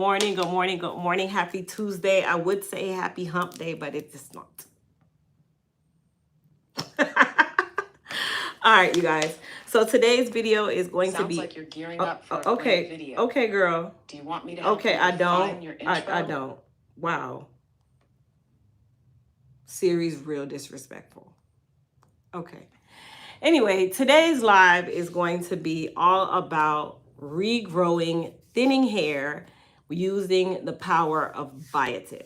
morning, good morning, good morning. Happy Tuesday. I would say happy hump day, but it's just not. All right, you guys. So today's video is going to be. Sounds like you're gearing up for a okay, great video. Okay, girl. Do you want me to help Okay, you I refine don't. your intro? I don't. Wow. Series real disrespectful. Okay. Anyway, today's live is going to be all about regrowing thinning hair using the power of biotin.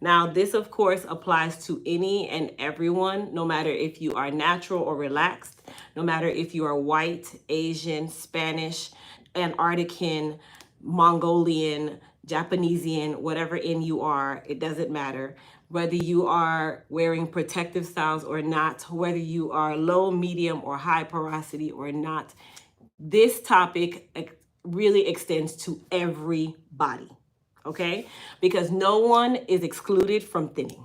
Now, this of course applies to any and everyone, no matter if you are natural or relaxed, no matter if you are white, Asian, Spanish, Antarctican, Mongolian, Japanesian, whatever in you are, it doesn't matter. Whether you are wearing protective styles or not, whether you are low, medium, or high porosity or not, this topic really extends to everybody, okay? Because no one is excluded from thinning.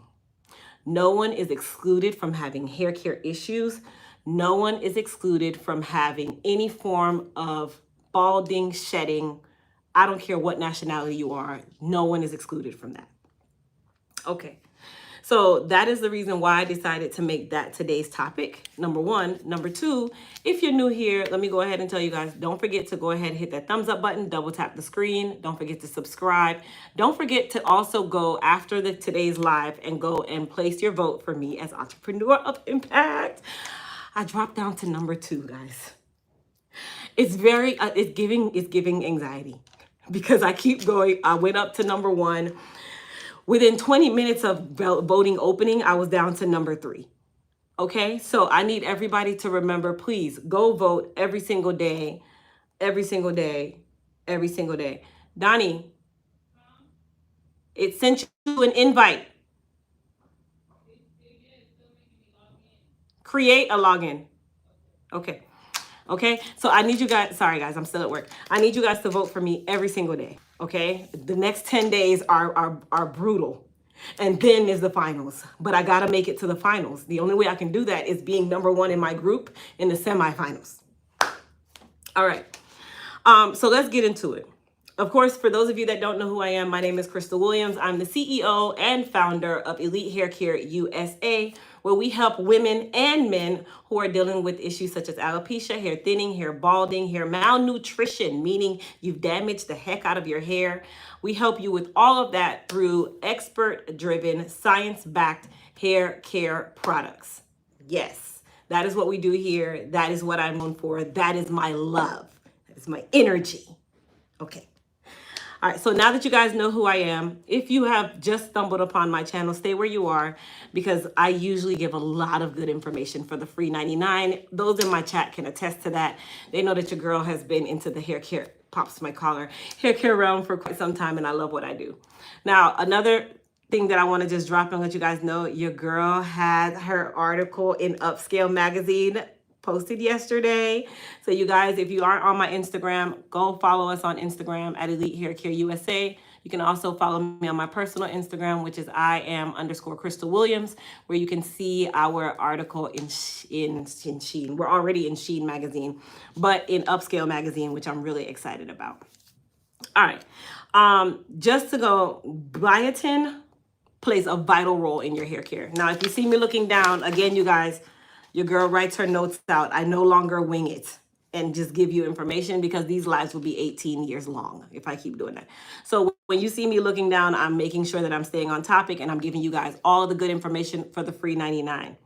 No one is excluded from having hair care issues. No one is excluded from having any form of balding, shedding. I don't care what nationality you are. No one is excluded from that. Okay. So that is the reason why I decided to make that today's topic, number one. Number two, if you're new here, let me go ahead and tell you guys, don't forget to go ahead and hit that thumbs up button, double tap the screen. Don't forget to subscribe. Don't forget to also go after today's live and go and place your vote for me as Entrepreneur of Impact. I dropped down to number 2, guys. It's very, it's giving anxiety because I keep going. I went up to number 1. Within 20 minutes of voting opening, I was down to number 3. Okay, so I need everybody to remember, please go vote every single day, every single day, every single day. Donnie, it sent you an invite. Create a login. Okay. Okay, so I need you guys, sorry guys, I'm still at work. I need you guys to vote for me every single day, okay? The next 10 days are brutal. And then is the finals, but I gotta make it to the finals. The only way I can do that is being number 1 in my group in the semifinals. All right, so let's get into it. Of course, for those of you that don't know who I am, my name is Crystal Williams. I'm the CEO and founder of Elite Hair Care USA, where we help women and men who are dealing with issues such as alopecia, hair thinning, hair balding, hair malnutrition, meaning you've damaged the heck out of your hair. We help you with all of that through expert-driven, science-backed hair care products. Yes, that is what we do here. That is what I'm known for. That is my love. That is my energy. Okay. All right, so now that you guys know who I am, if you have just stumbled upon my channel, stay where you are because I usually give a lot of good information for the free 99. Those in my chat can attest to that. They know that your girl has been into the hair care, pops my collar, hair care realm for quite some time, and I love what I do. Now, another thing that I want to just drop and let you guys know, your girl had her article in Upscale magazine posted yesterday. So you guys, if you aren't on my Instagram, go follow us on Instagram at Elite Hair Care USA. You can also follow me on my personal Instagram, which is @Crystal Williams, where you can see our article in Sheen. We're already in Sheen magazine, but in Upscale magazine, which I'm really excited about. All right, just to go, biotin plays a vital role in your hair care. Now, if you see me looking down, again, you guys, your girl writes her notes out. I no longer wing it and just give you information because these lives will be 18 years long if I keep doing that. So when you see me looking down, I'm making sure that I'm staying on topic and I'm giving you guys all of the good information for the free 99.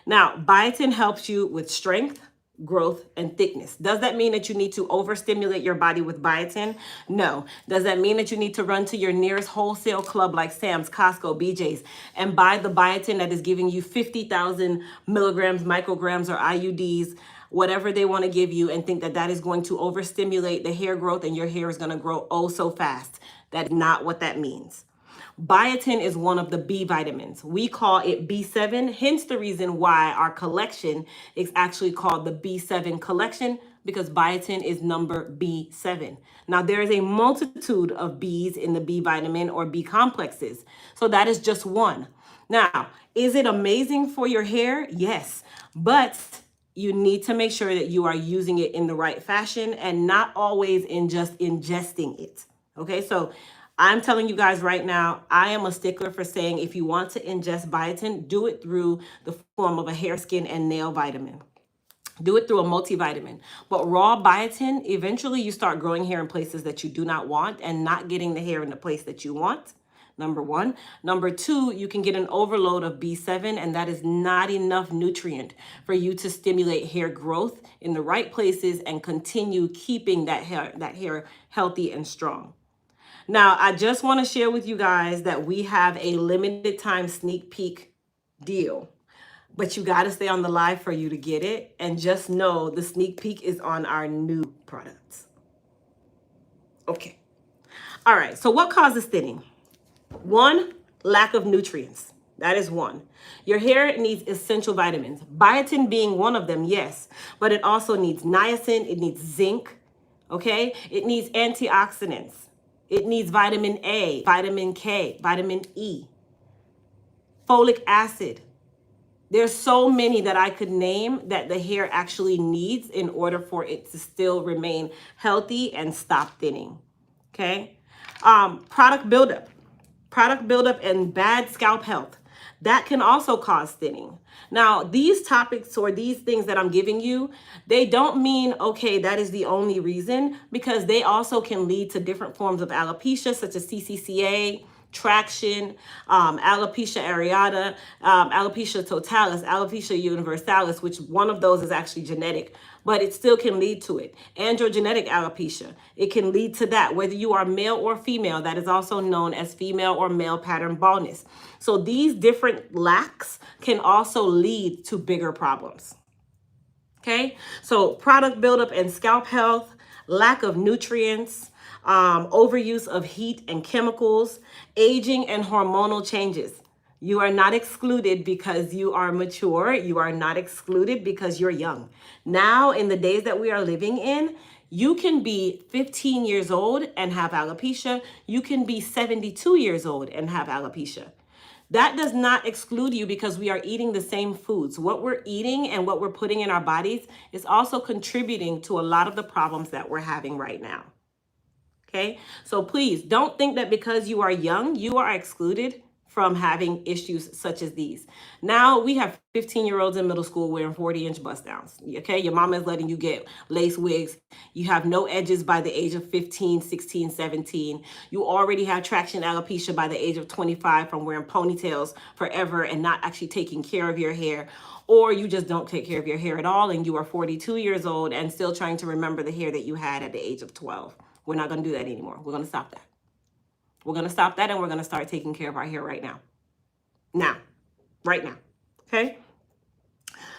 Now, biotin helps you with strength, growth, and thickness. Does that mean that you need to overstimulate your body with biotin? No. Does that mean that you need to run to your nearest wholesale club like Sam's, Costco, BJ's, and buy the biotin that is giving you 50,000 milligrams, micrograms, or IUDs, whatever they want to give you, and think that that is going to overstimulate the hair growth and your hair is going to grow oh so fast? That's not what that means. Biotin is one of the B vitamins. We call it B7, hence the reason why our collection is actually called the B7 collection, because biotin is number B7. Now, there is a multitude of Bs in the B vitamin or B complexes, so that is just one. Now, is it amazing for your hair? Yes, but you need to make sure that you are using it in the right fashion and not always in just ingesting it. Okay, so I'm telling you guys right now, I am a stickler for saying if you want to ingest biotin, do it through the form of a hair, skin, and nail vitamin. Do it through a multivitamin. But raw biotin, eventually you start growing hair in places that you do not want and not getting the hair in the place that you want. Number one. Number two, you can get an overload of B7, and that is not enough nutrient for you to stimulate hair growth in the right places and continue keeping that hair healthy and strong. Now, I just want to share with you guys that we have a limited time sneak peek deal, but you got to stay on the live for you to get it. And just know the sneak peek is on our new products. Okay. All right. So what causes thinning? One, lack of nutrients. That is one. Your hair needs essential vitamins. Biotin being one of them, yes. But it also needs niacin. It needs zinc. Okay. It needs antioxidants. It needs vitamin A, vitamin K, vitamin E, folic acid. There's so many that I could name that the hair actually needs in order for it to still remain healthy and stop thinning. Okay. Product buildup. Product buildup and bad scalp health. That can also cause thinning. Now, these topics or these things that I'm giving you, they don't mean, okay, that is the only reason, because they also can lead to different forms of alopecia, such as CCCA, traction, alopecia areata, alopecia totalis, alopecia universalis, which one of those is actually genetic, but it still can lead to it. Androgenetic alopecia, it can lead to that, whether you are male or female. That is also known as female or male pattern baldness. So these different lacks can also lead to bigger problems. Okay, so product buildup and scalp health, lack of nutrients, overuse of heat and chemicals, aging and hormonal changes. You are not excluded because you are mature. You are not excluded because you're young. Now, in the days that we are living in, you can be 15 years old and have alopecia. You can be 72 years old and have alopecia. That does not exclude you because we are eating the same foods. What we're eating and what we're putting in our bodies is also contributing to a lot of the problems that we're having right now. Okay, so please don't think that because you are young, you are excluded from having issues such as these. Now we have 15-year-olds in middle school wearing 40-inch bust downs. Okay, your mama is letting you get lace wigs. You have no edges by the age of 15, 16, 17. You already have traction alopecia by the age of 25 from wearing ponytails forever and not actually taking care of your hair. Or you just don't take care of your hair at all and you are 42 years old and still trying to remember the hair that you had at the age of 12. We're not going to do that anymore. We're going to stop that. We're going to stop that and we're going to start taking care of our hair right now. Right now. Okay?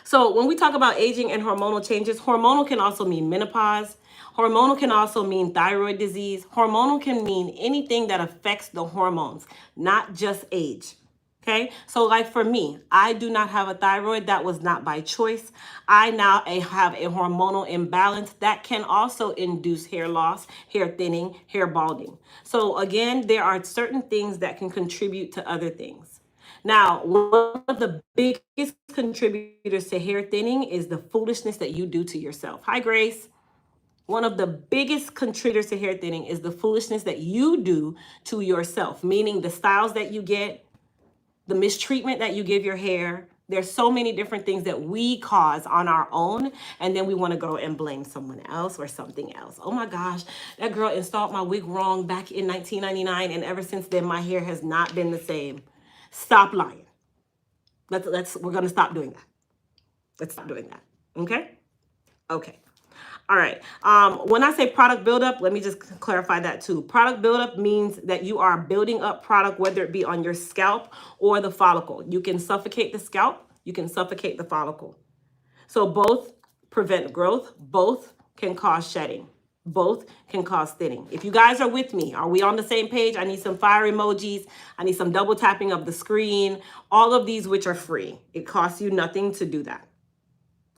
So when we talk about aging and hormonal changes, hormonal can also mean menopause. Hormonal can also mean thyroid disease. Hormonal can mean anything that affects the hormones, not just age. Okay, so like for me, I do not have a thyroid. That was not by choice. I now have a hormonal imbalance that can also induce hair loss, hair thinning, hair balding. So again, there are certain things that can contribute to other things. Now, one of the biggest contributors to hair thinning is the foolishness that you do to yourself. Hi, Grace. One of the biggest contributors to hair thinning is the foolishness that you do to yourself, meaning the styles that you get, the mistreatment that you give your hair. There's so many different things that we cause on our own, and then we want to go and blame someone else or something else. Oh my gosh, that girl installed my wig wrong back in 1999, and ever since then my hair has not been the same. Stop lying. We're going to stop doing that. Let's stop doing that. Okay? Okay. All right. When I say product buildup, let me just clarify that too. Product buildup means that you are building up product, whether it be on your scalp or the follicle. You can suffocate the scalp. You can suffocate the follicle. So both prevent growth. Both can cause shedding. Both can cause thinning. If you guys are with me, are we on the same page? I need some fire emojis. I need some double tapping of the screen. All of these, which are free. It costs you nothing to do that.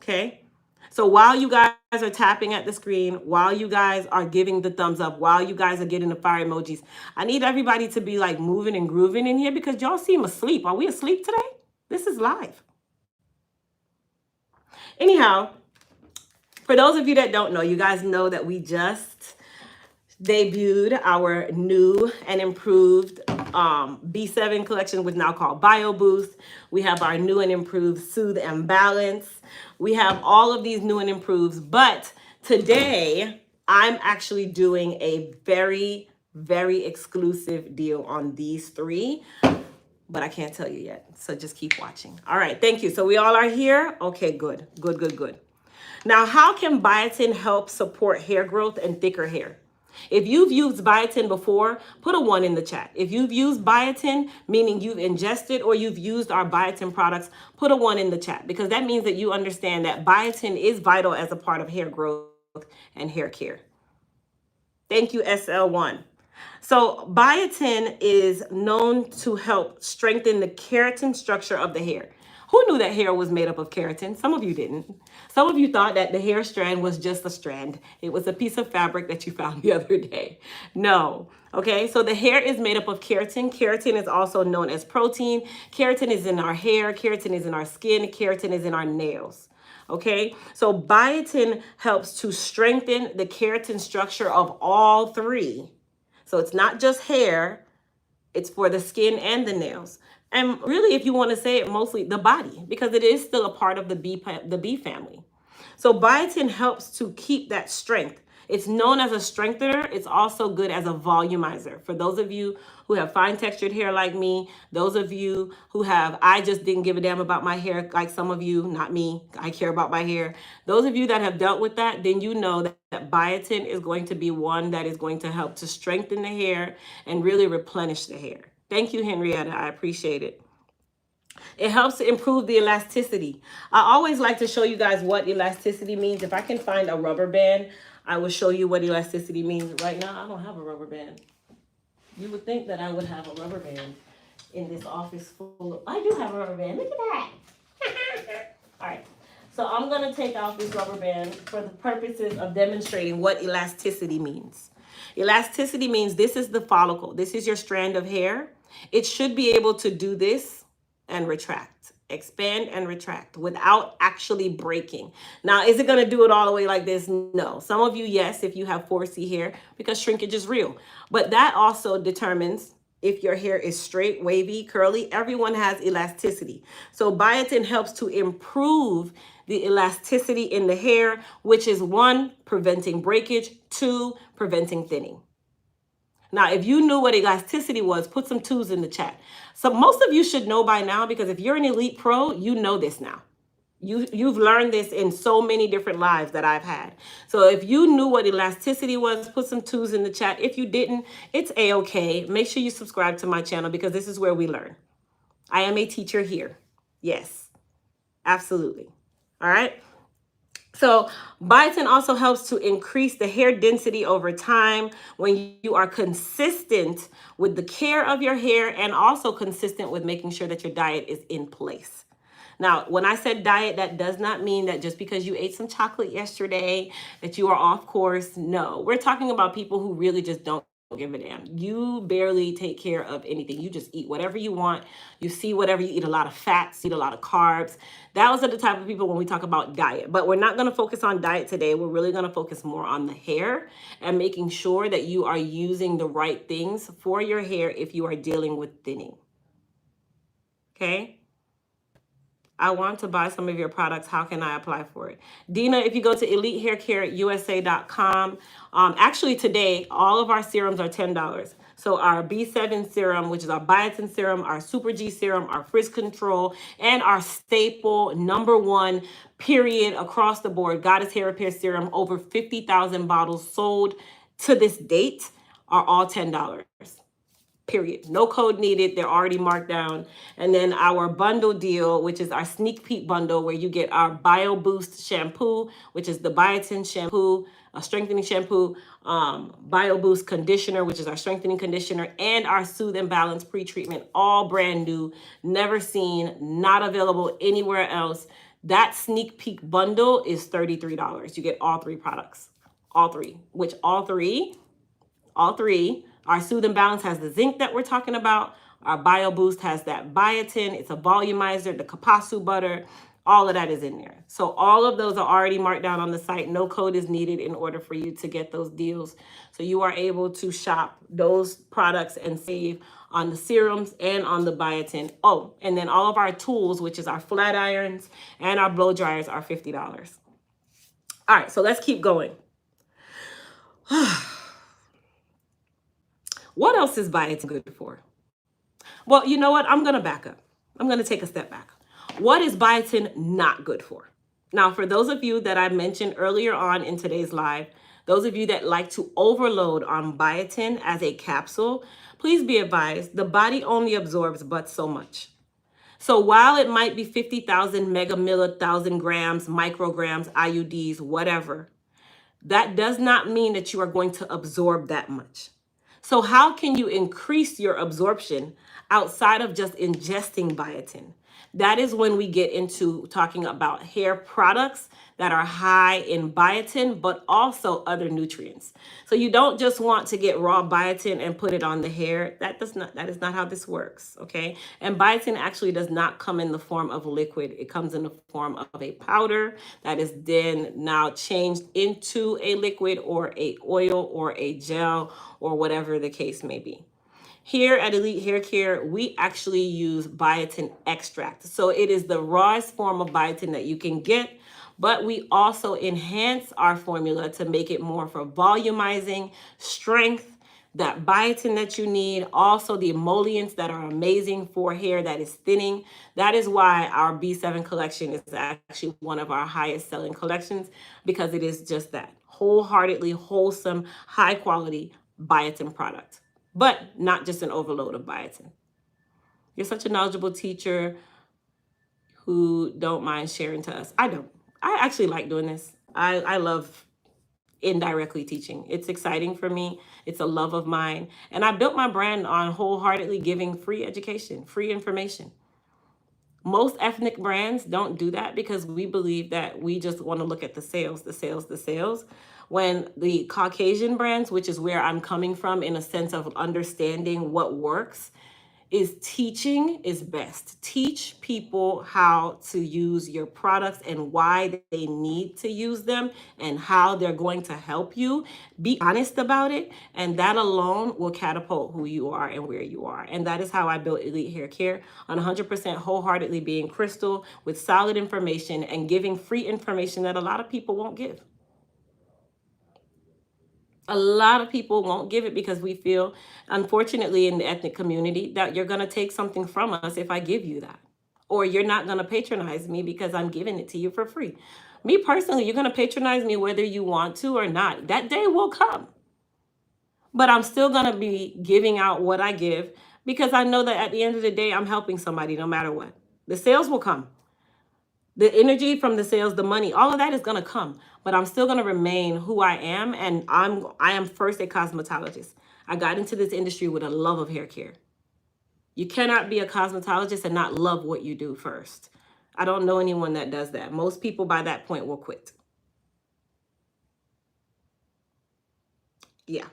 Okay? So while you guys are tapping at the screen, while you guys are giving the thumbs up, while you guys are getting the fire emojis, I need everybody to be like moving and grooving in here because y'all seem asleep. Are we asleep today? This is live. Anyhow, for those of you that don't know, you guys know that we just debuted our new and improved B7 collection, which is now called Bio Boost. We have our new and improved Soothe and Balance. We have all of these new and improves, but today I'm actually doing a very, very exclusive deal on these three, but I can't tell you yet. So just keep watching. All right, thank you. So we all are here? Okay, good, good, good, good. Now, how can biotin help support hair growth and thicker hair? If you've used biotin before, put a 1 in the chat. If you've used biotin, meaning you've ingested or you've used our biotin products, put a 1 in the chat, because that means that you understand that biotin is vital as a part of hair growth and hair care. Thank you, SL1. So biotin is known to help strengthen the keratin structure of the hair. Who knew that hair was made up of keratin? Some of you didn't. Some of you thought that the hair strand was just a strand. It was a piece of fabric that you found the other day. No. Okay, so the hair is made up of keratin. Keratin is also known as protein. Keratin is in our hair. Keratin is in our skin. Keratin is in our nails. Okay, so biotin helps to strengthen the keratin structure of all three. So it's not just hair, it's for the skin and the nails. And really, if you want to say it, mostly the body, because it is still a part of the bee family. So biotin helps to keep that strength. It's known as a strengthener. It's also good as a volumizer. For those of you who have fine textured hair like me, those of you who have, I just didn't give a damn about my hair like some of you, not me, I care about my hair. Those of you that have dealt with that, then you know that biotin is going to be one that is going to help to strengthen the hair and really replenish the hair. Thank you, Henrietta. I appreciate it. It helps to improve the elasticity. I always like to show you guys what elasticity means. If I can find a rubber band, I will show you what elasticity means. Right now, I don't have a rubber band. You would think that I would have a rubber band in this office full of... I do have a rubber band. Look at that. All right. So I'm going to take out this rubber band for the purposes of demonstrating what elasticity means. Elasticity means this is the follicle. This is your strand of hair. It should be able to do this and retract, expand and retract without actually breaking. Now, is it going to do it all the way like this? No. Some of you, yes, if you have 4C hair, because shrinkage is real. But that also determines if your hair is straight, wavy, curly. Everyone has elasticity. So biotin helps to improve the elasticity in the hair, which is 1, preventing breakage, 2, preventing thinning. Now, if you knew what elasticity was, put some 2s in the chat. So most of you should know by now, because if you're an elite pro, you know this now. You've learned this in so many different lives that I've had. So if you knew what elasticity was, put some 2s in the chat. If you didn't, it's A-okay. Make sure you subscribe to my channel, because this is where we learn. I am a teacher here. Yes, absolutely. All right. So biotin also helps to increase the hair density over time when you are consistent with the care of your hair, and also consistent with making sure that your diet is in place. Now, when I said diet, that does not mean that just because you ate some chocolate yesterday that you are off course. No, we're talking about people who really just don't give a damn. You barely take care of anything. You just eat whatever you want. You see whatever. You eat a lot of fats, eat a lot of carbs. Those are the type of people when we talk about diet. But we're not going to focus on diet today. We're really going to focus more on the hair and making sure that you are using the right things for your hair if you are dealing with thinning. Okay? I want to buy some of your products. How can I apply for it? Dina, if you go to elitehaircareusa.com, actually today, all of our serums are $10. So our B7 serum, which is our biotin serum, our Super G serum, our frizz control, and our staple #1 period across the board, Goddess Hair Repair Serum, over 50,000 bottles sold to this date, are all $10. Period. No code needed. They're already marked down. And then our bundle deal, which is our sneak peek bundle, where you get our Bio Boost shampoo, which is the biotin shampoo, a strengthening shampoo, Bio Boost conditioner, which is our strengthening conditioner, and our Soothe and Balance pre-treatment, all brand new, never seen, not available anywhere else. That sneak peek bundle is $33. You get all 3 products, all 3, which all three, our Soothe and Balance has the zinc that we're talking about. Our Bio Boost has that biotin. It's a volumizer, the kapasu butter. All of that is in there. So all of those are already marked down on the site. No code is needed in order for you to get those deals. So you are able to shop those products and save on the serums and on the biotin. Oh, and then all of our tools, which is our flat irons and our blow dryers, are $50. All right, so let's keep going. What else is biotin good for? Well, you know what? I'm going to back up. I'm going to take a step back. What is biotin not good for? Now, for those of you that I mentioned earlier on in today's live, those of you that like to overload on biotin as a capsule, please be advised, the body only absorbs but so much. So while it might be 50,000 megamilli, 1,000 grams, micrograms, IUDs, whatever, that does not mean that you are going to absorb that much. So how can you increase your absorption outside of just ingesting biotin? That is when we get into talking about hair products that are high in biotin, but also other nutrients. So you don't just want to get raw biotin and put it on the hair. That is not how this works, okay? And biotin actually does not come in the form of liquid. It comes in the form of a powder that is then now changed into a liquid or a oil or a gel or whatever the case may be. Here at Elite Hair Care, we actually use biotin extract. So it is the rawest form of biotin that you can get, but we also enhance our formula to make it more for volumizing, strength, that biotin that you need, also the emollients that are amazing for hair that is thinning. That is why our B7 collection is actually one of our highest selling collections, because it is just that wholeheartedly wholesome, high quality biotin product, but not just an overload of biotin. You're such a knowledgeable teacher who don't mind sharing to us. I don't. I actually like doing this. I love indirectly teaching. It's exciting for me. It's a love of mine. And I built my brand on wholeheartedly giving free education, free information. Most ethnic brands don't do that because we believe that we just want to look at the sales, the sales, the sales. When the Caucasian brands, which is where I'm coming from in a sense of understanding what works, is teaching is best. Teach people how to use your products and why they need to use them and how they're going to help you. Be honest about it, and that alone will catapult who you are and where you are. And that is how I built Elite Hair Care, on 100% wholeheartedly being crystal with solid information and giving free information that a lot of people won't give. A lot of people won't give it because we feel, unfortunately, in the ethnic community, that you're going to take something from us if I give you that. Or you're not going to patronize me because I'm giving it to you for free. Me personally, you're going to patronize me whether you want to or not. That day will come. But I'm still going to be giving out what I give because I know that at the end of the day, I'm helping somebody no matter what. The sales will come. The energy from the sales, the money, all of that is going to come, but I'm still going to remain who I am. And I am first a cosmetologist. I got into this industry with a love of hair care. You cannot be a cosmetologist and not love what you do first. I don't know anyone that does that. Most people by that point will quit. Yeah.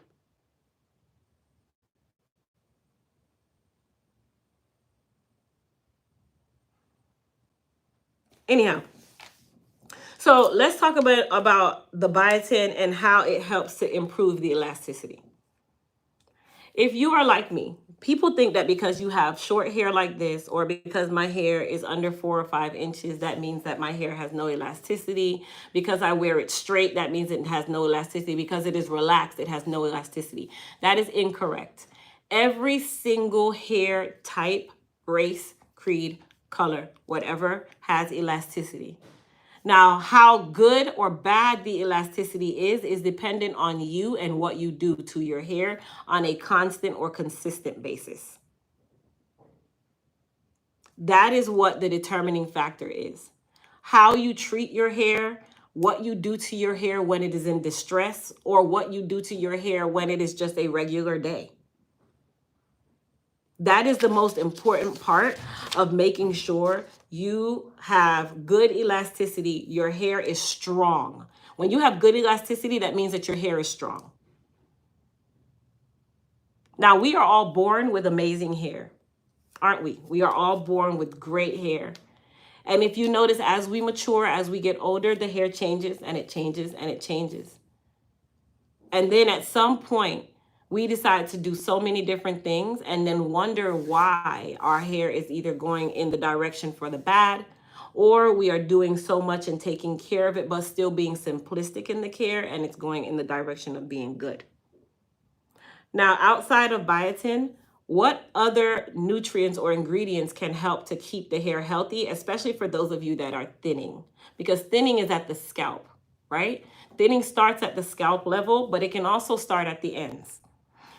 Anyhow. So let's talk about the biotin and how it helps to improve the elasticity. If you are like me, people think that because you have short hair like this, or because my hair is under 4 or 5 inches, that means that my hair has no elasticity. Because I wear it straight, that means it has no elasticity. Because it is relaxed, it has no elasticity. That is incorrect. Every single hair type, race, creed, color, whatever, has elasticity. Now, how good or bad the elasticity is dependent on you and what you do to your hair on a constant or consistent basis. That is what the determining factor is. How you treat your hair, what you do to your hair when it is in distress, or what you do to your hair when it is just a regular day. That is the most important part of making sure you have good elasticity. Your hair is strong. When you have good elasticity, that means that your hair is strong. Now, we are all born with amazing hair, aren't we? We are all born with great hair. And if you notice, as we mature, as we get older, the hair changes and it changes and it changes. And then at some point, we decide to do so many different things and then wonder why our hair is either going in the direction for the bad, or we are doing so much and taking care of it, but still being simplistic in the care, and it's going in the direction of being good. Now, outside of biotin, what other nutrients or ingredients can help to keep the hair healthy, especially for those of you that are thinning? Because thinning is at the scalp, right? Thinning starts at the scalp level, but it can also start at the ends.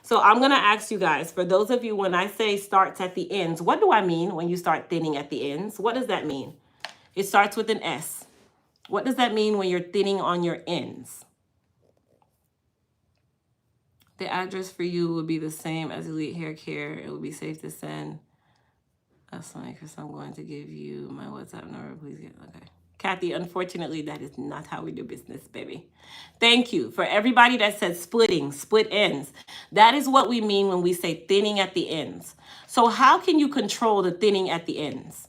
So I'm going to ask you guys, for those of you, when I say starts at the ends, what do I mean when you start thinning at the ends? What does that mean? It starts with an S. What does that mean when you're thinning on your ends? The address for you would be the same as Elite Hair Care. It would be safe to send. That's funny because I'm going to give you my WhatsApp number. Please get, okay. Kathy, unfortunately, that is not how we do business, baby. Thank you. For everybody that said splitting, split ends, that is what we mean when we say thinning at the ends. So how can you control the thinning at the ends?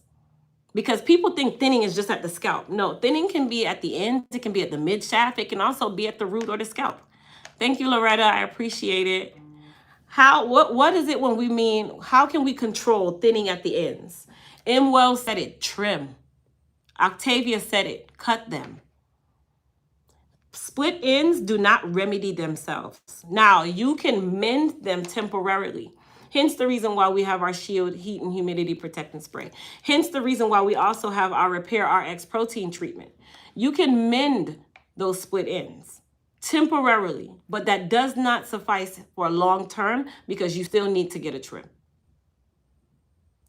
Because people think thinning is just at the scalp. No, thinning can be at the ends. It can be at the mid shaft. It can also be at the root or the scalp. Thank you, Loretta. I appreciate it. What is it when we mean, how can we control thinning at the ends? Imwell said it, trim. Octavia said it, cut them. Split ends do not remedy themselves. Now, you can mend them temporarily. Hence the reason why we have our Shield Heat and Humidity Protectant Spray. Hence the reason why we also have our Repair RX Protein Treatment. You can mend those split ends temporarily, but that does not suffice for long term because you still need to get a trim.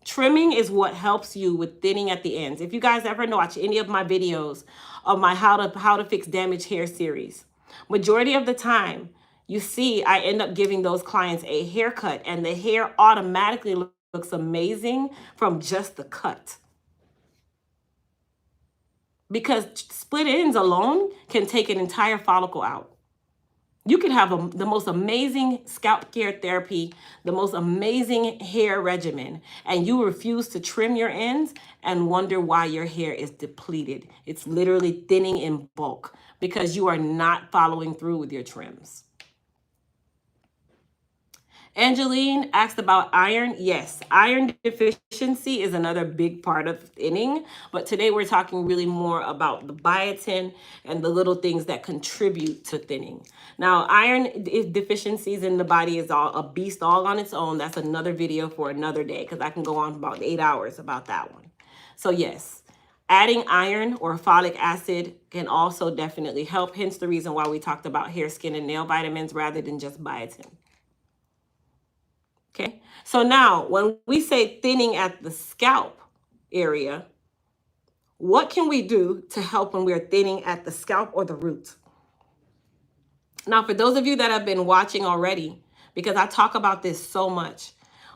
Trimming is what helps you with thinning at the ends. If you guys ever watch any of my videos of my how to fix damaged hair series, majority of the time you see I end up giving those clients a haircut and the hair automatically looks amazing from just the cut. Because split ends alone can take an entire follicle out. You can have the most amazing scalp care therapy, the most amazing hair regimen, and you refuse to trim your ends and wonder why your hair is depleted. It's literally thinning in bulk because you are not following through with your trims. Angeline asked about iron. Yes, iron deficiency is another big part of thinning, but today we're talking really more about the biotin and the little things that contribute to thinning. Now, iron deficiencies in the body is a beast all on its own. That's another video for another day because I can go on about 8 hours about that one. So yes, adding iron or folic acid can also definitely help. Hence the reason why we talked about hair, skin, and nail vitamins rather than just biotin. Okay, so now when we say thinning at the scalp area, what can we do to help when we're thinning at the scalp or the root? Now, for those of you that have been watching already, because I talk about this so much,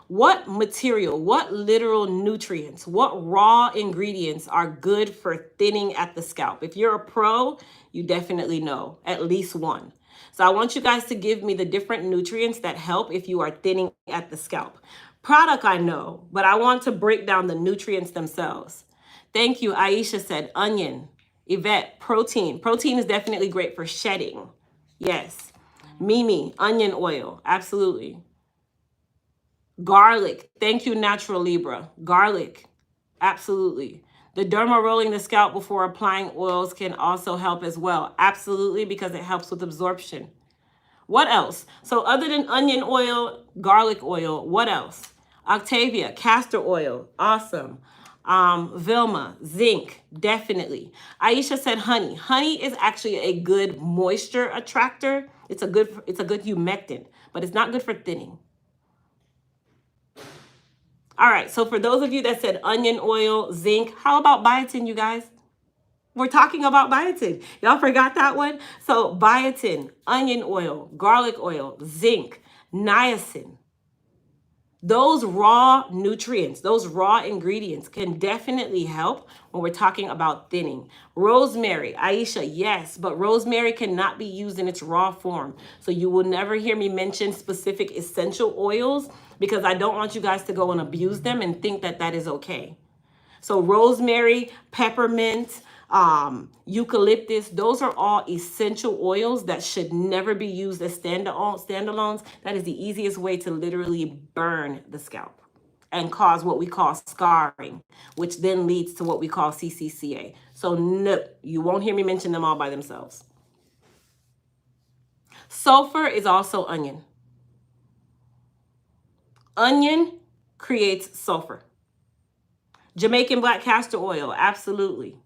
what material, what literal nutrients, what raw ingredients are good for thinning at the scalp? If you're a pro, you definitely know at least one. So I want you guys to give me the different nutrients that help if you are thinning at the scalp. Product I know, but I want to break down the nutrients themselves. Thank you. Aisha said onion. Yvette, protein. Protein is definitely great for shedding. Yes. Mimi, onion oil. Absolutely. Garlic. Thank you, Natural Libra. Garlic. Absolutely. The derma rolling the scalp before applying oils can also help as well. Absolutely, because it helps with absorption. What else? So other than onion oil, garlic oil, what else? Octavia, castor oil. Awesome. Vilma, zinc, definitely. Aisha said honey. Honey is actually a good moisture attractor. It's a good humectant, but it's not good for thinning. All right, so for those of you that said onion oil, zinc, how about biotin, you guys? We're talking about biotin. Y'all forgot that one? So biotin, onion oil, garlic oil, zinc, niacin. Those raw nutrients, those raw ingredients can definitely help when we're talking about thinning. Rosemary, Aisha, yes, but rosemary cannot be used in its raw form. So you will never hear me mention specific essential oils because I don't want you guys to go and abuse them and think that that is okay. So rosemary, peppermint, eucalyptus, those are all essential oils that should never be used as standalones. That is the easiest way to literally burn the scalp and cause what we call scarring, which then leads to what we call CCCA. So no, you won't hear me mention them all by themselves. Sulfur is also onion. Onion creates sulfur. Jamaican black castor oil, absolutely.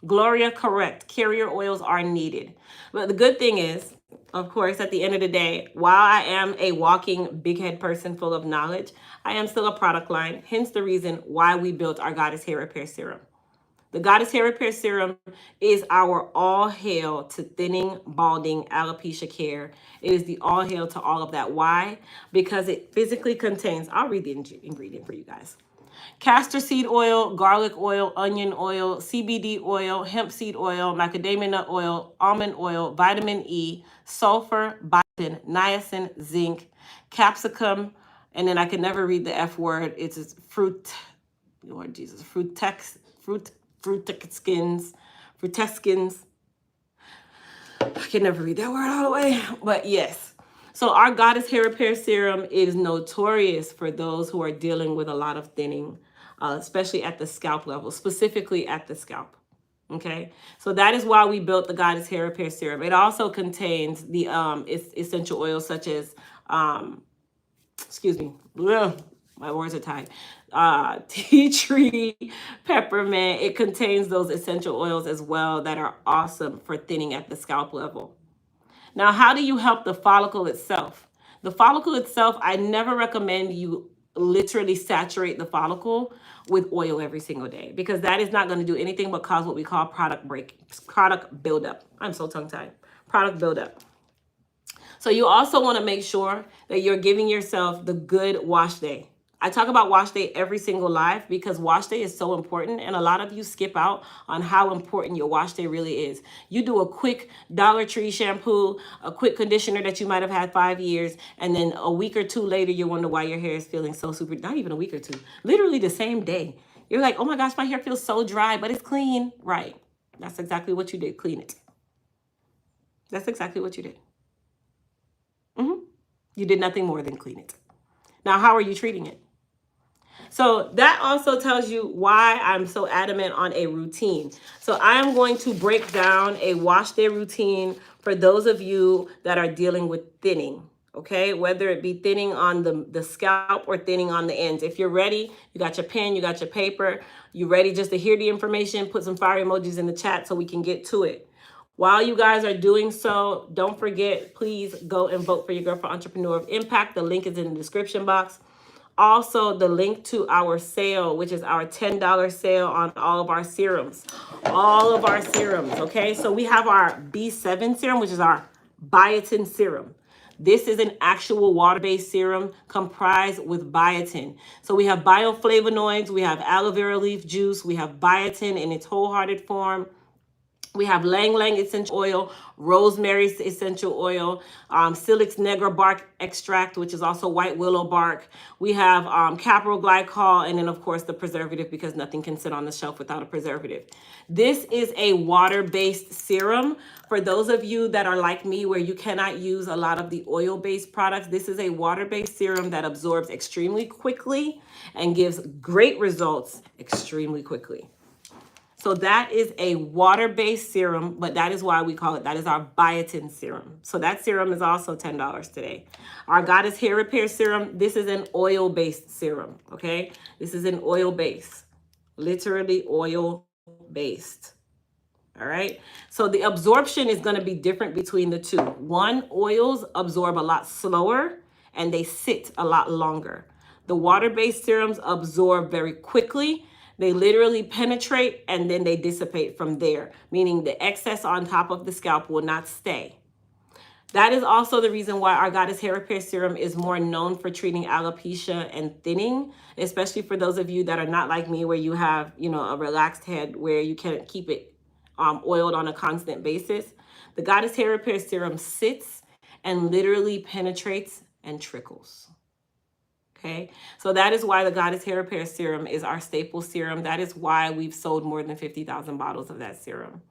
Gloria, correct. Carrier oils are needed. But the good thing is, of course, at the end of the day, while I am a walking big head person full of knowledge, I am still a product line. Hence the reason why we built our Goddess Hair Repair Serum. The Goddess Hair Repair Serum is our all hail to thinning, balding, alopecia care. It is the all hail to all of that. Why? Because it physically contains, I'll read the ingredient for you guys. Castor seed oil, garlic oil, onion oil, CBD oil, hemp seed oil, macadamia nut oil, almond oil, vitamin E, sulfur, biotin, niacin, zinc, capsicum, and then I can never read the F word. It's fruit, Lord Jesus, frutescins. I can never read that word all the way, but yes. So our Goddess Hair Repair Serum is notorious for those who are dealing with a lot of thinning, especially at the scalp level, specifically at the scalp. Okay, so that is why we built the Goddess Hair Repair Serum. It also contains the essential oils such as, excuse me, ugh, my words are tied. Tea tree, peppermint. It contains those essential oils as well that are awesome for thinning at the scalp level. Now, how do you help the follicle itself? The follicle itself, I never recommend you literally saturate the follicle with oil every single day because that is not going to do anything but cause what we call product buildup. I'm so tongue-tied. Product buildup. So you also want to make sure that you're giving yourself the good wash day. I talk about wash day every single live because wash day is so important, and a lot of you skip out on how important your wash day really is. You do a quick Dollar Tree shampoo, a quick conditioner that you might have had 5 years, and then a week or two later, you wonder why your hair is feeling so super, not even a week or two, literally the same day. You're like, oh my gosh, my hair feels so dry, but it's clean. Right. That's exactly what you did. Clean it. That's exactly what you did. You did nothing more than clean it. Now, how are you treating it? So that also tells you why I'm so adamant on a routine. So I am going to break down a wash day routine for those of you that are dealing with thinning, okay? Whether it be thinning on the scalp or thinning on the ends. If you're ready, you got your pen, you got your paper, you ready just to hear the information, put some fire emojis in the chat so we can get to it. While you guys are doing so, don't forget, please go and vote for your girl for Entrepreneur of Impact. The link is in the description box. Also, the link to our sale, which is our $10 sale on all of our serums. All of our serums, okay? So we have our B7 serum, which is our biotin serum. This is an actual water-based serum comprised with biotin. So we have bioflavonoids, we have aloe vera leaf juice, we have biotin in its wholehearted form. We have Lang Lang essential oil, rosemary essential oil, Silix nigra bark extract, which is also white willow bark. We have caprol glycol, and then of course the preservative, because nothing can sit on the shelf without a preservative. This is a water-based serum. For those of you that are like me, where you cannot use a lot of the oil-based products, this is a water-based serum that absorbs extremely quickly and gives great results extremely quickly. So that is a water-based serum, but that is why we call it, that is our biotin serum. So that serum is also $10 today. Our Goddess Hair Repair Serum, this is an oil-based serum, okay? This is an oil-based, literally oil-based, all right? So the absorption is gonna be different between the two. One, oils absorb a lot slower and they sit a lot longer. The water-based serums absorb very quickly. They literally penetrate and then they dissipate from there, meaning the excess on top of the scalp will not stay. That is also the reason why our Goddess Hair Repair Serum is more known for treating alopecia and thinning, especially for those of you that are not like me, where you have, you know, a relaxed head where you can't keep it oiled on a constant basis. The Goddess Hair Repair Serum sits and literally penetrates and trickles. Okay, so that is why the Goddess Hair Repair Serum is our staple serum. That is why we've sold more than 50,000 bottles of that serum,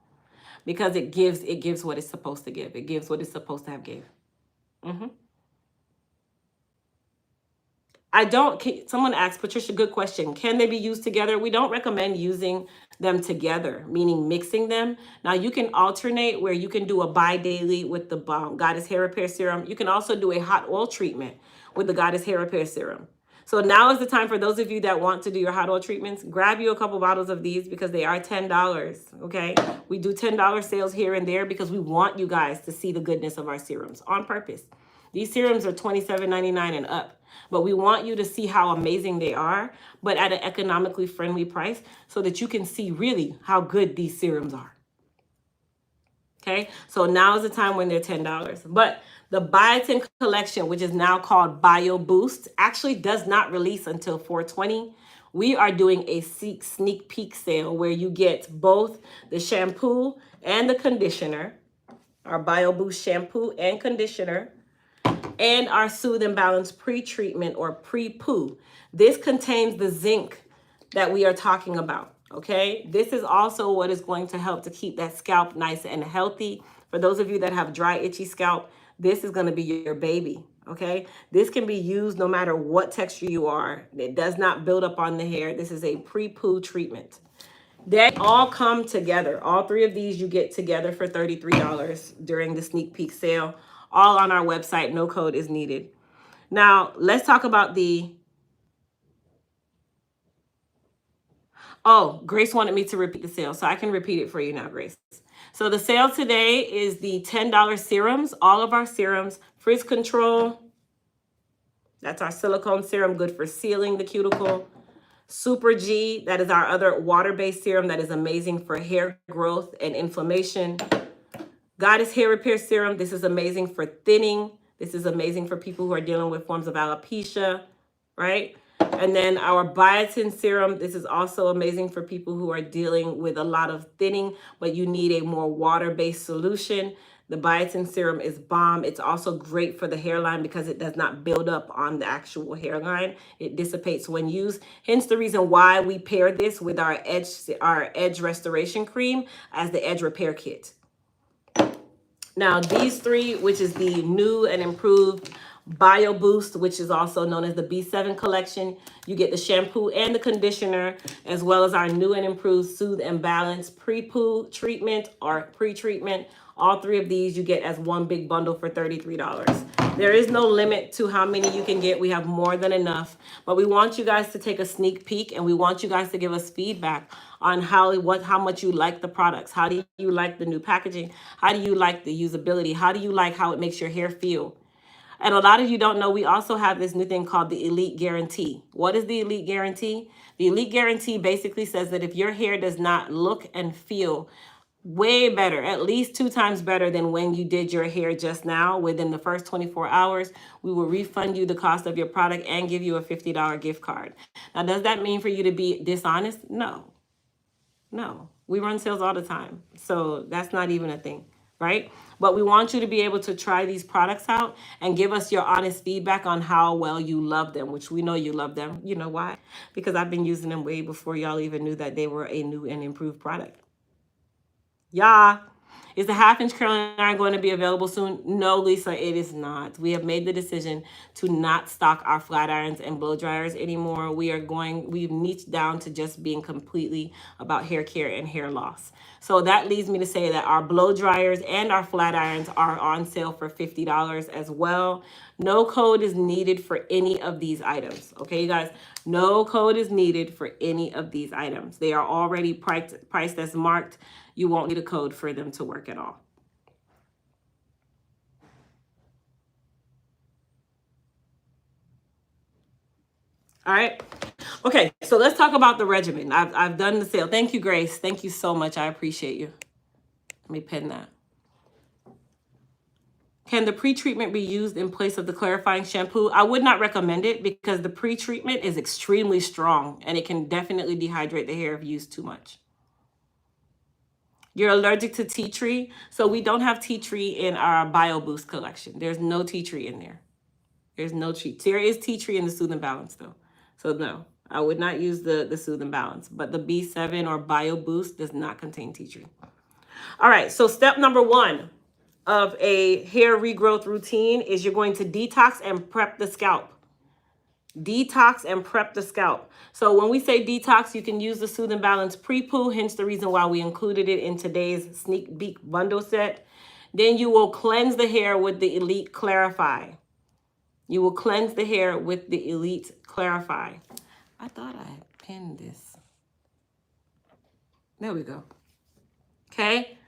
because it gives what it's supposed to give. It gives what it's supposed to have gave. Someone asked, Patricia, good question. Can they be used together? We don't recommend using them together, meaning mixing them. Now you can alternate where you can do a bi-daily with the Goddess Hair Repair Serum. You can also do a hot oil treatment with the Goddess Hair Repair Serum. So now is the time for those of you that want to do your hot oil treatments, grab you a couple bottles of these because they are $10, okay? We do $10 sales here and there because we want you guys to see the goodness of our serums on purpose. These serums are $27.99 and up, but we want you to see how amazing they are, but at an economically friendly price so that you can see really how good these serums are. Okay, so now is the time when they're $10. But the Biotin collection, which is now called Bio Boost, actually does not release until 4/20. We are doing a sneak peek sale where you get both the shampoo and the conditioner, our Bio Boost shampoo and conditioner, and our Soothe and Balance pre-treatment or pre-poo. This contains the zinc that we are talking about. Okay, this is also what is going to help to keep that scalp nice and healthy. For those of you that have dry, itchy scalp, this is going to be your baby. Okay, this can be used no matter what texture you are. It does not build up on the hair. This is a pre-poo treatment. They all come together. All three of these you get together for $33 during the sneak peek sale. All on our website. No code is needed. Now, let's talk about Oh, Grace wanted me to repeat the sale, so I can repeat it for you now, Grace. So the sale today is the $10 serums, all of our serums, frizz control. That's our silicone serum, good for sealing the cuticle. Super G, that is our other water-based serum that is amazing for hair growth and inflammation. Goddess Hair Repair Serum, this is amazing for thinning. This is amazing for people who are dealing with forms of alopecia, right? And then our Biotin Serum, this is also amazing for people who are dealing with a lot of thinning, but you need a more water-based solution. The Biotin Serum is bomb. It's also great for the hairline because it does not build up on the actual hairline. It dissipates when used. Hence the reason why we pair this with our edge restoration cream as the edge repair kit. Now, these three, which is the new and improved Bio Boost, which is also known as the B7 collection, you get the shampoo and the conditioner, as well as our new and improved Soothe and Balance pre-poo treatment or pre-treatment. All three of these you get as one big bundle for $33. There is no limit to how many you can get. We have more than enough, but we want you guys to take a sneak peek and we want you guys to give us feedback on how much you like the products. How do you like the new packaging? How do you like the usability? How do you like how it makes your hair feel? And a lot of you don't know, we also have this new thing called the Elite Guarantee. What is the Elite Guarantee? The Elite Guarantee basically says that if your hair does not look and feel way better, at least 2 times better than when you did your hair just now, within the first 24 hours, we will refund you the cost of your product and give you a $50 gift card. Now, does that mean for you to be dishonest? No. No. We run sales all the time. So that's not even a thing, right? But we want you to be able to try these products out and give us your honest feedback on how well you love them, which we know you love them. You know why? Because I've been using them way before y'all even knew that they were a new and improved product. Yeah. Is the 1/2-inch curling iron going to be available soon? No, Lisa, it is not. We have made the decision to not stock our flat irons and blow dryers anymore. We've niched down to just being completely about hair care and hair loss. So that leads me to say that our blow dryers and our flat irons are on sale for $50 as well. No code is needed for any of these items. Okay, you guys, no code is needed for any of these items. They are already priced as marked. You won't need a code for them to work at all. All right. Okay, so let's talk about the regimen. I've done the sale. Thank you, Grace. Thank you so much. I appreciate you. Let me pin that. Can the pre-treatment be used in place of the clarifying shampoo? I would not recommend it because the pre-treatment is extremely strong and it can definitely dehydrate the hair if used too much. You're allergic to tea tree, so we don't have tea tree in our Bio Boost collection. There's no tea tree in there. There's no tea. There is tea tree in the Soothe and Balance though. So no, I would not use the Soothe and Balance. But the B7 or Bio Boost does not contain tea tree. All right, so step number 1 of a hair regrowth routine is you're going to detox and prep the scalp. Detox and prep the scalp. So when we say detox, you can use the Soothe and Balance Pre-Poo, hence the reason why we included it in today's sneak peek bundle set. Then you will cleanse the hair with the Elite Clarify. You will cleanse the hair with the Elite Clarify. I thought I had pinned this. There we go. Okay.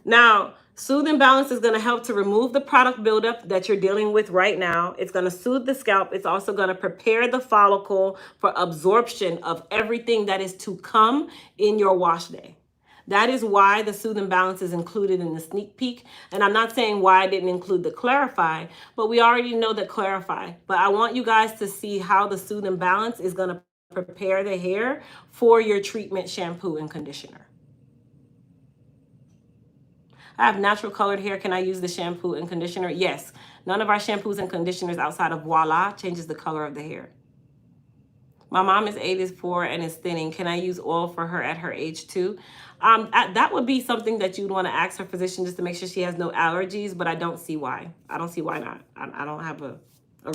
Now, Soothe and Balance is going to help to remove the product buildup that you're dealing with right now. It's going to soothe the scalp. It's also going to prepare the follicle for absorption of everything that is to come in your wash day. That is why the Soothe and Balance is included in the sneak peek. And I'm not saying why I didn't include the Clarify, but we already know the Clarify. But I want you guys to see how the Soothe and Balance is going to prepare the hair for your treatment shampoo and conditioner. I have natural colored hair. Can I use the shampoo and conditioner? Yes. None of our shampoos and conditioners outside of Voila changes the color of the hair. My mom is 84 and is thinning. Can I use oil for her at her age too? That would be something that you'd want to ask her physician just to make sure she has no allergies, but I don't see why. I don't see why not. I don't have a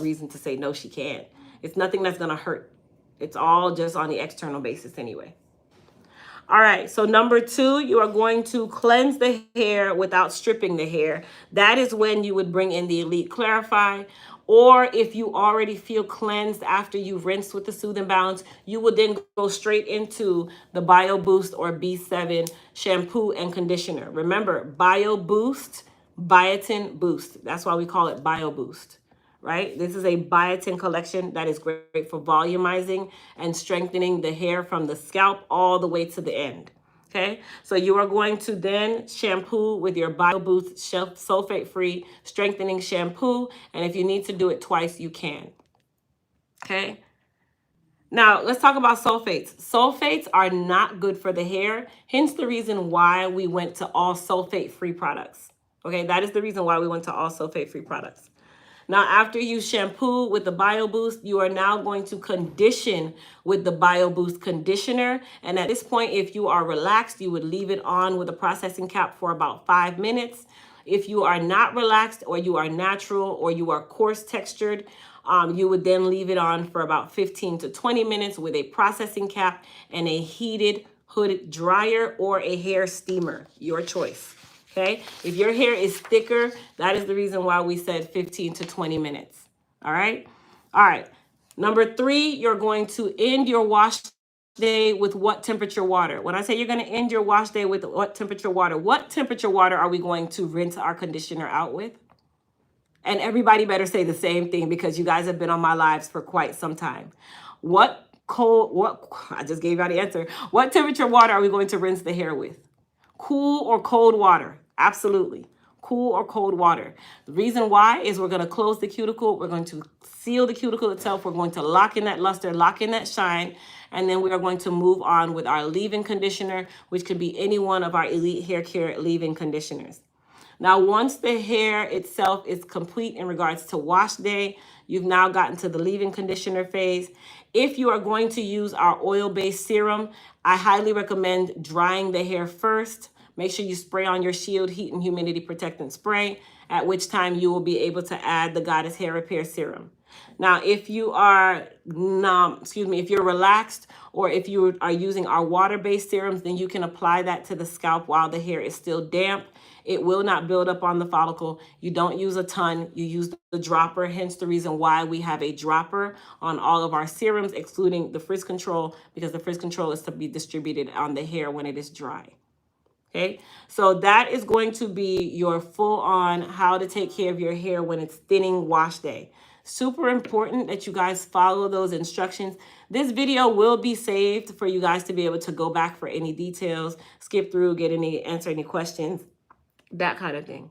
reason to say no, she can't. It's nothing that's going to hurt. It's all just on the external basis anyway. All right, so number 2, you are going to cleanse the hair without stripping the hair. That is when you would bring in the Elite Clarify. Or if you already feel cleansed after you've rinsed with the Soothe and Balance, you would then go straight into the Bio Boost or B7 shampoo and conditioner. Remember, Bio Boost, Biotin Boost. That's why we call it Bio Boost. Right? This is a biotin collection that is great for volumizing and strengthening the hair from the scalp all the way to the end. Okay, so you are going to then shampoo with your Bio Boost sulfate-free strengthening shampoo. And if you need to do it twice, you can. Okay. Now, let's talk about sulfates. Sulfates are not good for the hair, hence the reason why we went to all sulfate-free products. Okay, that is the reason why we went to all sulfate-free products. Now, after you shampoo with the Bio Boost, you are now going to condition with the Bio Boost conditioner. And at this point, if you are relaxed, you would leave it on with a processing cap for about 5 minutes. If you are not relaxed, or you are natural, or you are coarse textured, you would then leave it on for about 15 to 20 minutes with a processing cap and a heated hood dryer or a hair steamer, your choice. Okay, if your hair is thicker, that is the reason why we said 15 to 20 minutes. All right. All right. Number 3, you're going to end your wash day with what temperature water? When I say you're going to end your wash day with what temperature water are we going to rinse our conditioner out with? And everybody better say the same thing because you guys have been on my lives for quite some time. I just gave you the answer. What temperature water are we going to rinse the hair with? Cool or cold water? Absolutely. Cool or cold water. The reason why is we're going to close the cuticle. We're going to seal the cuticle itself. We're going to lock in that luster, lock in that shine. And then we are going to move on with our leave-in conditioner, which could be any one of our Elite Hair Care leave-in conditioners. Now, once the hair itself is complete in regards to wash day, you've now gotten to the leave-in conditioner phase. If you are going to use our oil-based serum, I highly recommend drying the hair first. Make sure you spray on your Shield Heat and Humidity Protectant Spray, at which time you will be able to add the Goddess Hair Repair Serum. Now, if you are, if you're relaxed or if you are using our water-based serums, then you can apply that to the scalp while the hair is still damp. It will not build up on the follicle. You don't use a ton. You use the dropper, hence the reason why we have a dropper on all of our serums, excluding the frizz control, because the frizz control is to be distributed on the hair when it is dry. Okay, so that is going to be your full-on how to take care of your hair when it's thinning wash day. Super important that you guys follow those instructions. This video will be saved for you guys to be able to go back for any details, skip through, answer any questions, that kind of thing.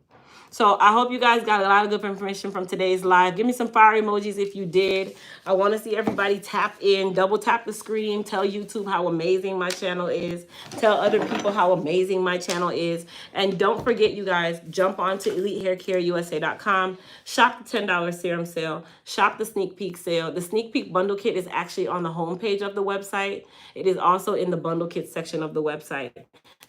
So I hope you guys got a lot of good information from today's live. Give me some fire emojis if you did. I want to see everybody tap in, double tap the screen, tell YouTube how amazing my channel is, tell other people how amazing my channel is. And don't forget, you guys, jump on to EliteHairCareUSA.com, shop the $10 serum sale, shop the sneak peek sale. The sneak peek bundle kit is actually on the homepage of the website. It is also in the bundle kit section of the website.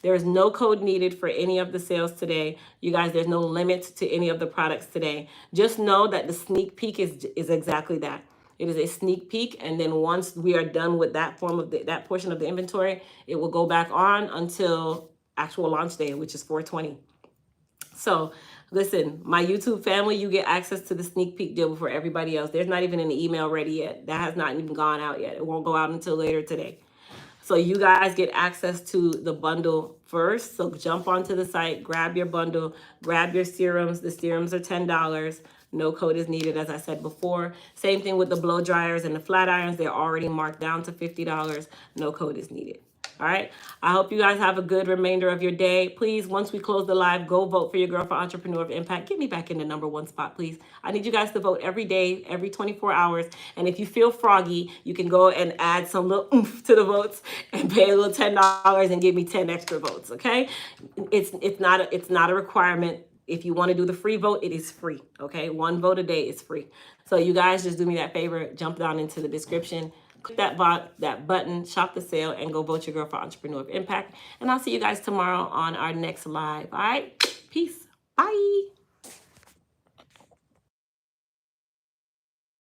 There is no code needed for any of the sales today. You guys, there's no limit to any of the products today. Just know that the sneak peek is exactly that. It is a sneak peek, and then once we are done with that that portion of the inventory, it will go back on until actual launch day, which is 4/20. So listen, my YouTube family, you get access to the sneak peek deal before everybody else. There's not even an email ready yet. That has not even gone out yet. It won't go out until later today. So you guys get access to the bundle first. So jump onto the site, grab your bundle, grab your serums. The serums are $10. No code is needed, as I said before. Same thing with the blow dryers and the flat irons. They're already marked down to $50. No code is needed. All right. I hope you guys have a good remainder of your day. Please, once we close the live, go vote for your girl for Entrepreneur of Impact. Get me back in the #1 spot, please. I need you guys to vote every day, every 24 hours. And if you feel froggy, you can go and add some little oomph to the votes and pay a little $10 and give me 10 extra votes. Okay. It's not a requirement. If you want to do the free vote, it is free. Okay. 1 vote a day is free. So you guys just do me that favor. Jump down into the description. Click that button, shop the sale, and go vote your girl for Entrepreneur of Impact. And I'll see you guys tomorrow on our next live. All right? Peace. Bye.